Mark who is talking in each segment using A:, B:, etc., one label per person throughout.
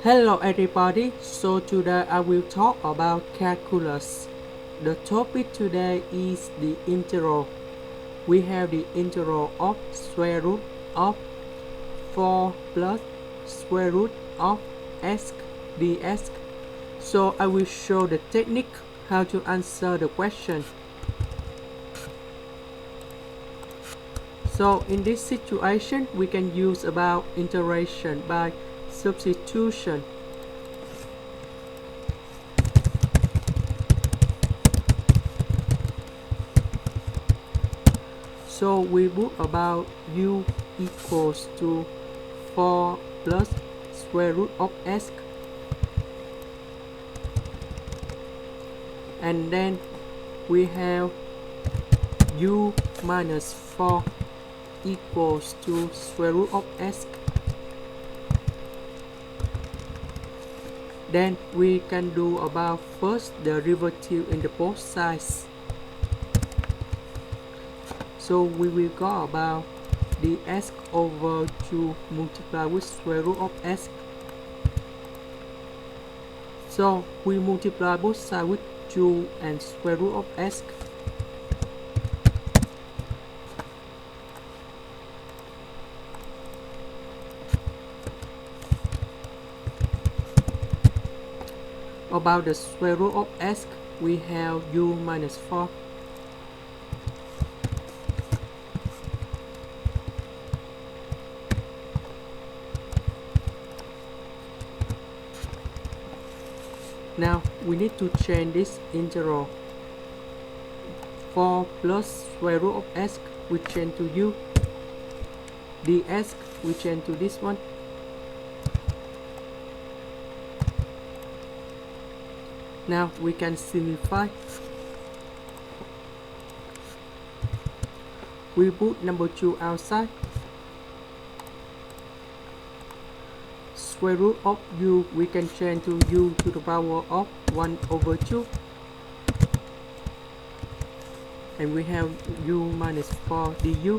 A: Hello everybody, so today I will talk about calculus. The topic today is the integral. We have the integral of square root of 4 plus square root of x dx. So I will show the technique how to answer the question. So in this situation we can use about integration by substitution. So we put about u equals to 4 plus square root of x, and then we have u minus 4 equals to square root of x. Then we can do about first derivative in the both sides. So we will go about dx over 2 multiplied with square root of x. So we multiply both sides with 2 and square root of x. About the square root of x, we have u minus 4. Now we need to change this integral. 4 plus square root of x we change to u. Dx we change to this one. Now we can simplify. We put number 2 outside. Square root of u we can change to u to the power of 1 over 2. And we have u minus 4 du.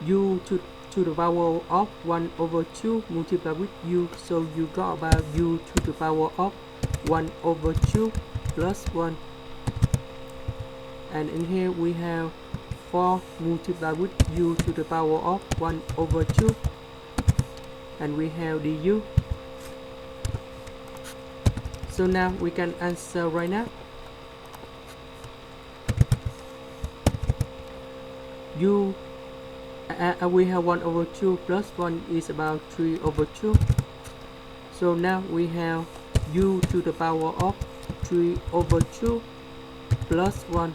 A: U to the power of 1 over 2 multiplied with u, so you got about u to the power of 1 over 2 plus 1. And in here we have 4 multiplied with u to the power of 1 over 2, and we have du. So now we can answer right now. U we have 1 over 2 plus 1 is about 3 over 2. So now we have u to the power of 3 over 2 plus 1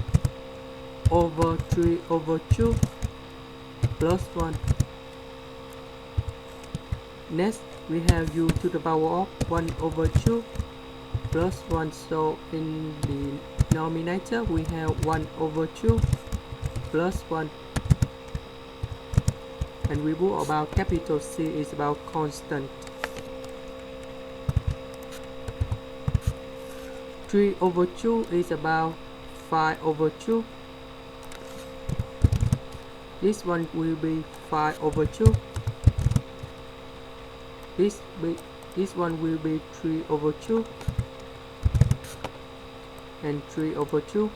A: over 3 over 2 plus 1. Next we have u to the power of 1 over 2 plus 1. So in the denominator we have 1 over 2 plus 1. And we put about capital C is about constant. 3 over 2 is about 5 over 2. This one will be 5 over 2. This one will be 3 over 2 and 3 over 2.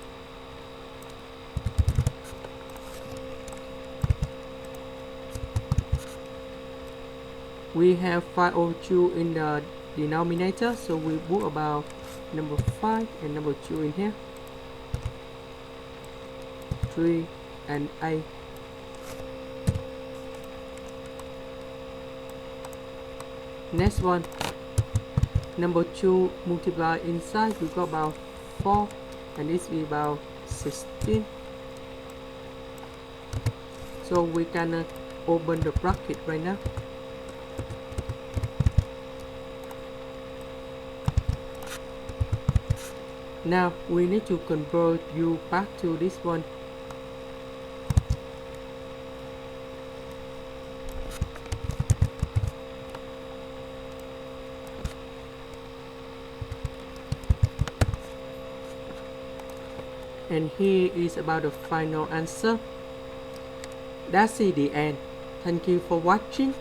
A: We have 5 over 2 in the denominator, so we put about number 5 and number 2 in here. 3 and 8. Next one, number 2 multiply inside, we got about 4, and this is about 16. So we can open the bracket right now. Now we need to convert u back to this one. And here is about the final answer. That's it, the end. Thank you for watching.